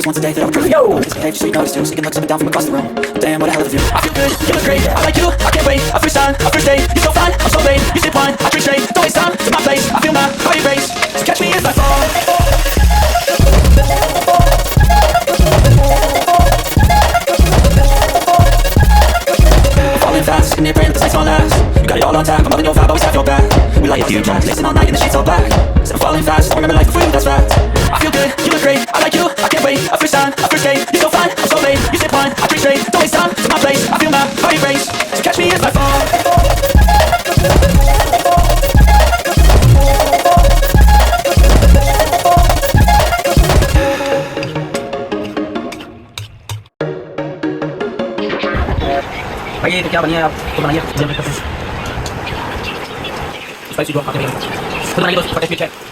once a day that I'll prove yo. Hey, just so you notice too, sneaking looks up and down from across the room. Damn, what a hell of a view. I feel good, you look great, I like you, I can't wait. A first time, a first date, you're so fine, I'm so late. You sip wine, I drink straight, don't waste time to my place. I feel my body race, so catch me as I fall. Falling fast, sitting here praying that this night's gonna last. You got it all on tap, I'm loving your vibe, always have your back. We light a few tracks, lacing all night in the sheets all black. Said I'm falling fast, don't remember life before you, that's fact. I feel good, you look great, I like you, I can't wait. A first time, a first date, you're so fine, I'm so late. You sip wine, I drink straight, don't waste time to my place. I feel my body race, so catch me as I fall. भाई तो क्या बनिए आप तो बनाइए जल्दी से spicy को खाते हैं खुद बनाइए दोस्त फटाफट